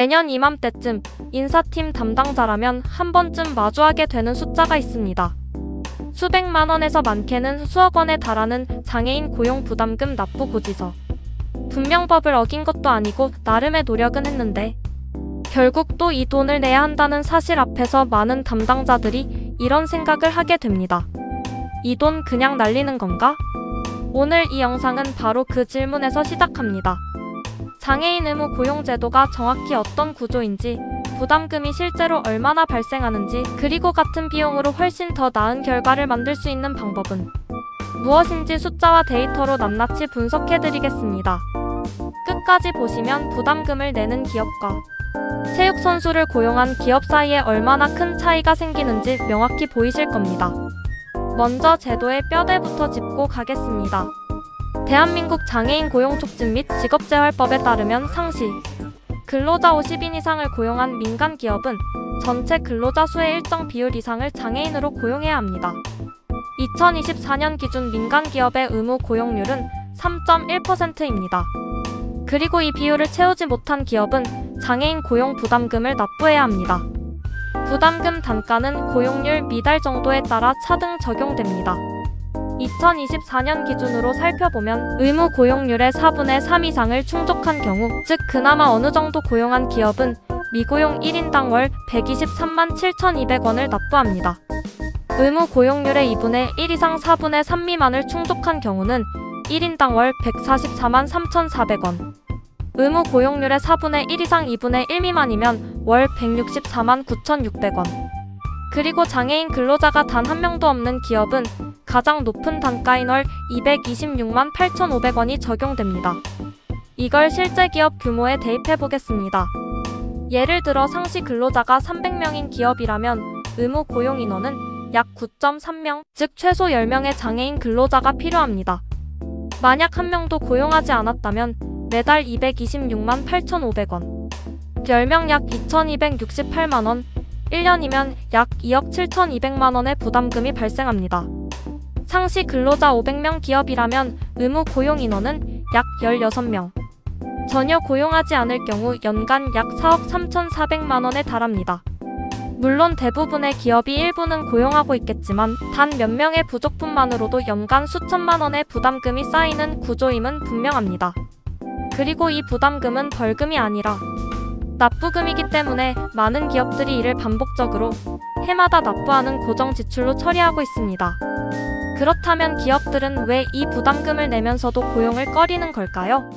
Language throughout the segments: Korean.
매년 이맘때쯤 인사팀 담당자라면 한 번쯤 마주하게 되는 숫자가 있습니다. 수백만 원에서 많게는 수억 원에 달하는 장애인 고용 부담금 납부 고지서. 분명 법을 어긴 것도 아니고 나름의 노력은 했는데 결국 또 이 돈을 내야 한다는 사실 앞에서 많은 담당자들이 이런 생각을 하게 됩니다. 이 돈 그냥 날리는 건가? 오늘 이 영상은 바로 그 질문에서 시작합니다. 장애인 의무 고용제도가 정확히 어떤 구조인지, 부담금이 실제로 얼마나 발생하는지, 그리고 같은 비용으로 훨씬 더 나은 결과를 만들 수 있는 방법은 무엇인지 숫자와 데이터로 낱낱이 분석해드리겠습니다. 끝까지 보시면 부담금을 내는 기업과 체육선수를 고용한 기업 사이에 얼마나 큰 차이가 생기는지 명확히 보이실 겁니다. 먼저 제도의 뼈대부터 짚고 가겠습니다. 대한민국 장애인 고용촉진 및 직업재활법에 따르면 상시 근로자 50인 이상을 고용한 민간 기업은 전체 근로자 수의 일정 비율 이상을 장애인으로 고용해야 합니다. 2024년 기준 민간 기업의 의무 고용률은 3.1%입니다. 그리고 이 비율을 채우지 못한 기업은 장애인 고용 부담금을 납부해야 합니다. 부담금 단가는 고용률 미달 정도에 따라 차등 적용됩니다. 2024년 기준으로 살펴보면 의무 고용률의 4분의 3 이상을 충족한 경우, 즉 그나마 어느 정도 고용한 기업은 미고용 1인당 월 123만 7,200원을 납부합니다. 의무 고용률의 2분의 1 이상 4분의 3 미만을 충족한 경우는 1인당 월 144만 3,400원. 의무 고용률의 4분의 1 이상 2분의 1 미만이면 월 164만 9,600원. 그리고 장애인 근로자가 단 한 명도 없는 기업은 가장 높은 단가인 월 226만 8,500원이 적용됩니다. 이걸 실제 기업 규모에 대입해 보겠습니다. 예를 들어 상시 근로자가 300명인 기업이라면 의무 고용 인원은 약 9.3명, 즉 최소 10명의 장애인 근로자가 필요합니다. 만약 한 명도 고용하지 않았다면 매달 226만 8,500원, 10명 약 2,268만원, 1년이면 약 2억 7,200만원의 부담금이 발생합니다. 상시 근로자 500명 기업이라면 의무 고용 인원은 약 16명. 전혀 고용하지 않을 경우 연간 약 4억 3,400만원에 달합니다. 물론 대부분의 기업이 일부는 고용하고 있겠지만 단 몇 명의 부족분만으로도 연간 수천만원의 부담금이 쌓이는 구조임은 분명합니다. 그리고 이 부담금은 벌금이 아니라 납부금이기 때문에 많은 기업들이 이를 반복적으로 해마다 납부하는 고정 지출로 처리하고 있습니다. 그렇다면 기업들은 왜 이 부담금을 내면서도 고용을 꺼리는 걸까요?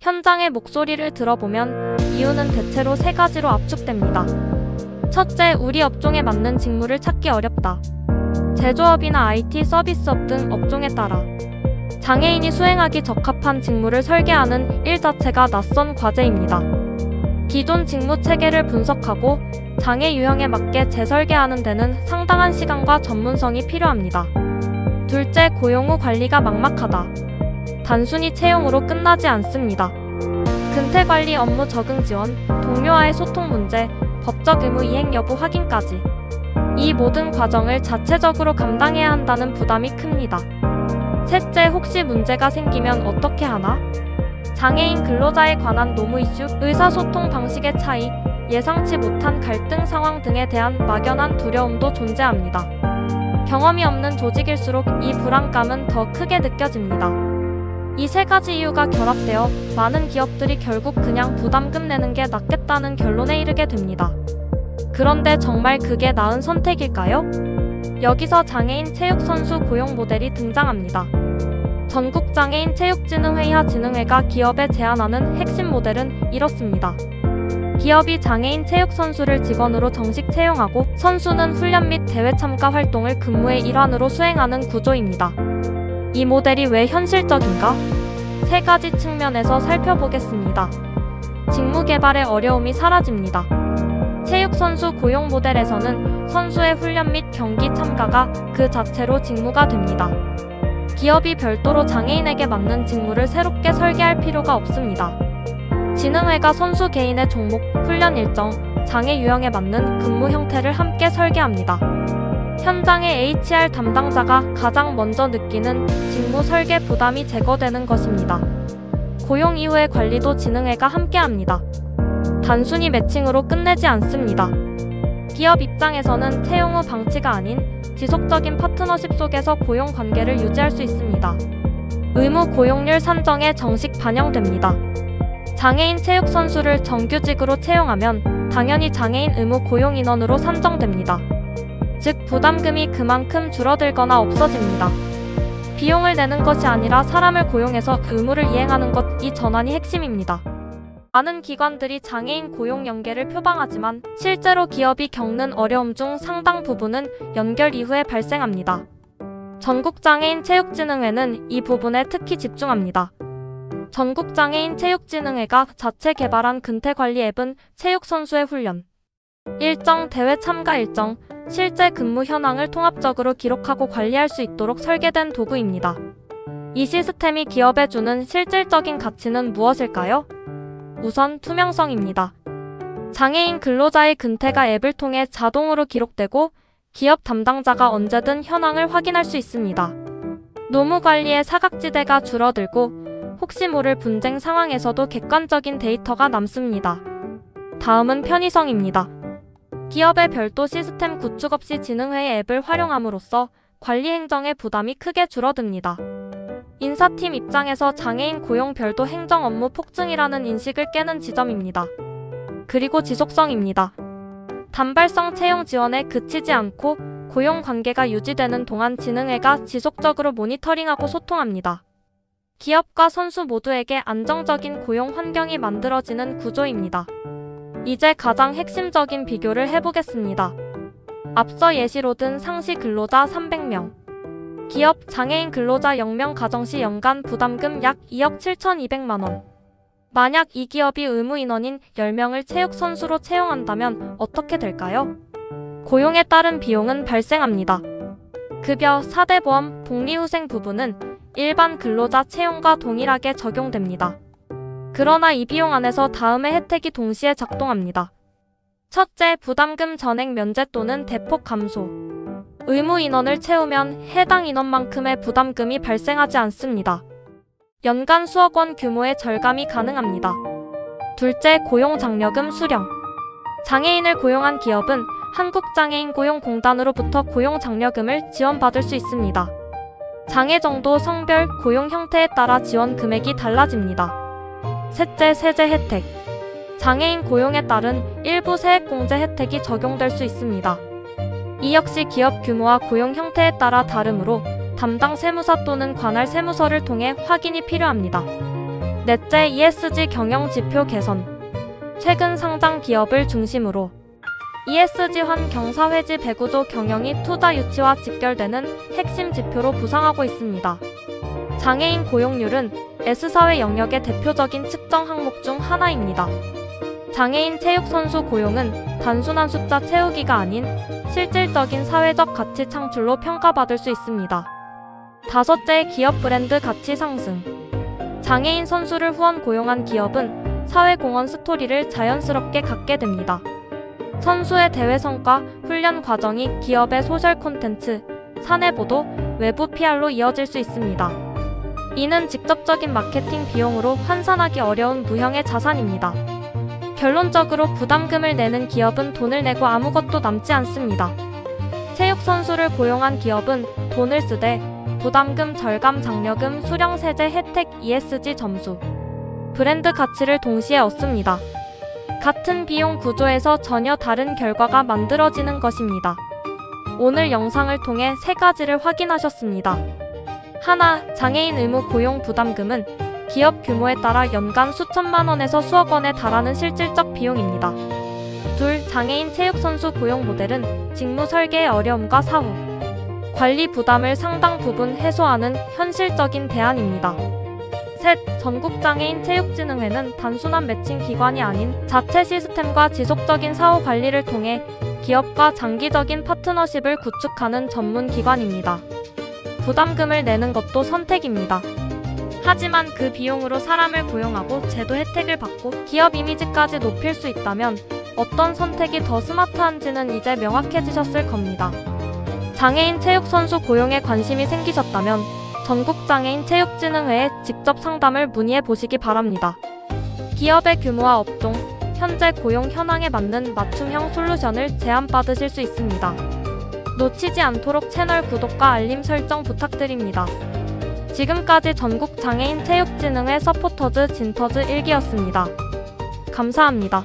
현장의 목소리를 들어보면 이유는 대체로 세 가지로 압축됩니다. 첫째, 우리 업종에 맞는 직무를 찾기 어렵다. 제조업이나 IT 서비스업 등 업종에 따라 장애인이 수행하기 적합한 직무를 설계하는 일 자체가 낯선 과제입니다. 기존 직무 체계를 분석하고 장애 유형에 맞게 재설계하는 데는 상당한 시간과 전문성이 필요합니다. 둘째, 고용 후 관리가 막막하다. 단순히 채용으로 끝나지 않습니다. 근태관리 업무 적응 지원, 동료와의 소통 문제, 법적 의무 이행 여부 확인까지 이 모든 과정을 자체적으로 감당해야 한다는 부담이 큽니다. 셋째, 혹시 문제가 생기면 어떻게 하나? 장애인 근로자에 관한 노무 이슈, 의사소통 방식의 차이, 예상치 못한 갈등 상황 등에 대한 막연한 두려움도 존재합니다. 경험이 없는 조직일수록 이 불안감은 더 크게 느껴집니다. 이 세 가지 이유가 결합되어 많은 기업들이 결국 그냥 부담금 내는 게 낫겠다는 결론에 이르게 됩니다. 그런데 정말 그게 나은 선택일까요? 여기서 장애인 체육선수 고용 모델이 등장합니다. 전국장애인 체육진흥회의하 진흥회가 기업에 제안하는 핵심 모델은 이렇습니다. 기업이 장애인 체육선수를 직원으로 정식 채용하고 선수는 훈련 및 대회 참가 활동을 근무의 일환으로 수행하는 구조입니다. 이 모델이 왜 현실적인가? 세 가지 측면에서 살펴보겠습니다. 직무 개발의 어려움이 사라집니다. 체육선수 고용 모델에서는 선수의 훈련 및 경기 참가가 그 자체로 직무가 됩니다. 기업이 별도로 장애인에게 맞는 직무를 새롭게 설계할 필요가 없습니다. 진흥회가 선수 개인의 종목, 훈련 일정, 장애 유형에 맞는 근무 형태를 함께 설계합니다. 현장의 HR 담당자가 가장 먼저 느끼는 직무 설계 부담이 제거되는 것입니다. 고용 이후의 관리도 진흥회가 함께합니다. 단순히 매칭으로 끝내지 않습니다. 기업 입장에서는 채용 후 방치가 아닌 지속적인 파트너십 속에서 고용 관계를 유지할 수 있습니다. 의무 고용률 산정에 정식 반영됩니다. 장애인 체육 선수를 정규직으로 채용하면 당연히 장애인 의무 고용 인원으로 산정됩니다. 즉 부담금이 그만큼 줄어들거나 없어집니다. 비용을 내는 것이 아니라 사람을 고용해서 의무를 이행하는 것, 이 전환이 핵심입니다. 많은 기관들이 장애인 고용 연계를 표방하지만 실제로 기업이 겪는 어려움 중 상당 부분은 연결 이후에 발생합니다. 전국장애인체육진흥회는 이 부분에 특히 집중합니다. 전국장애인체육진흥회가 자체 개발한 근태관리 앱은 체육선수의 훈련, 일정, 대회 참가 일정, 실제 근무 현황을 통합적으로 기록하고 관리할 수 있도록 설계된 도구입니다. 이 시스템이 기업에 주는 실질적인 가치는 무엇일까요? 우선 투명성입니다. 장애인 근로자의 근태가 앱을 통해 자동으로 기록되고 기업 담당자가 언제든 현황을 확인할 수 있습니다. 노무 관리의 사각지대가 줄어들고 혹시 모를 분쟁 상황에서도 객관적인 데이터가 남습니다. 다음은 편의성입니다. 기업의 별도 시스템 구축 없이 진흥회의 앱을 활용함으로써 관리 행정의 부담이 크게 줄어듭니다. 인사팀 입장에서 장애인 고용 별도 행정 업무 폭증이라는 인식을 깨는 지점입니다. 그리고 지속성입니다. 단발성 채용 지원에 그치지 않고 고용 관계가 유지되는 동안 진흥회가 지속적으로 모니터링하고 소통합니다. 기업과 선수 모두에게 안정적인 고용 환경이 만들어지는 구조입니다. 이제 가장 핵심적인 비교를 해보겠습니다. 앞서 예시로 든 상시 근로자 300명, 기업 장애인 근로자 0명 가정 시 연간 부담금 약 2억 7,200만 원. 만약 이 기업이 의무 인원인 10명을 체육 선수로 채용한다면 어떻게 될까요? 고용에 따른 비용은 발생합니다. 급여, 4대 보험, 복리후생 부분은 일반 근로자 채용과 동일하게 적용됩니다. 그러나 이 비용 안에서 다음의 혜택이 동시에 작동합니다. 첫째, 부담금 전액 면제 또는 대폭 감소. 의무 인원을 채우면 해당 인원만큼의 부담금이 발생하지 않습니다. 연간 수억 원 규모의 절감이 가능합니다. 둘째, 고용 장려금 수령. 장애인을 고용한 기업은 한국장애인고용공단으로부터 고용 장려금을 지원받을 수 있습니다. 장애 정도, 성별, 고용 형태에 따라 지원 금액이 달라집니다. 셋째, 세제 혜택. 장애인 고용에 따른 일부 세액공제 혜택이 적용될 수 있습니다. 이 역시 기업 규모와 고용 형태에 따라 다르므로 담당 세무사 또는 관할 세무서를 통해 확인이 필요합니다. 넷째, ESG 경영 지표 개선. 최근 상장 기업을 중심으로 ESG 환경 사회지 배구조 경영이 투자 유치와 직결되는 핵심 지표로 부상하고 있습니다. 장애인 고용률은 S사회 영역의 대표적인 측정 항목 중 하나입니다. 장애인 체육선수 고용은 단순한 숫자 채우기가 아닌 실질적인 사회적 가치 창출로 평가받을 수 있습니다. 다섯째, 기업 브랜드 가치 상승. 장애인 선수를 후원 고용한 기업은 사회공헌 스토리를 자연스럽게 갖게 됩니다. 선수의 대회 성과, 훈련 과정이 기업의 소셜 콘텐츠, 사내 보도, 외부 PR로 이어질 수 있습니다. 이는 직접적인 마케팅 비용으로 환산하기 어려운 무형의 자산입니다. 결론적으로 부담금을 내는 기업은 돈을 내고 아무것도 남지 않습니다. 체육 선수를 고용한 기업은 돈을 쓰되 부담금 절감, 장려금, 수령 세제 혜택, ESG 점수, 브랜드 가치를 동시에 얻습니다. 같은 비용 구조에서 전혀 다른 결과가 만들어지는 것입니다. 오늘 영상을 통해 세 가지를 확인하셨습니다. 하나, 장애인 의무 고용 부담금은 기업 규모에 따라 연간 수천만 원에서 수억 원에 달하는 실질적 비용입니다. 둘, 장애인 체육선수 고용 모델은 직무 설계의 어려움과 사후, 관리 부담을 상당 부분 해소하는 현실적인 대안입니다. 셋, 전국장애인체육진흥회는 단순한 매칭 기관이 아닌 자체 시스템과 지속적인 사후 관리를 통해 기업과 장기적인 파트너십을 구축하는 전문 기관입니다. 부담금을 내는 것도 선택입니다. 하지만 그 비용으로 사람을 고용하고 제도 혜택을 받고 기업 이미지까지 높일 수 있다면 어떤 선택이 더 스마트한지는 이제 명확해지셨을 겁니다. 장애인 체육선수 고용에 관심이 생기셨다면 전국장애인체육진흥회에 직접 상담을 문의해 보시기 바랍니다. 기업의 규모와 업종, 현재 고용 현황에 맞는 맞춤형 솔루션을 제안받으실 수 있습니다. 놓치지 않도록 채널 구독과 알림 설정 부탁드립니다. 지금까지 전국 장애인 체육진흥회 서포터즈 진터즈 1기였습니다. 감사합니다.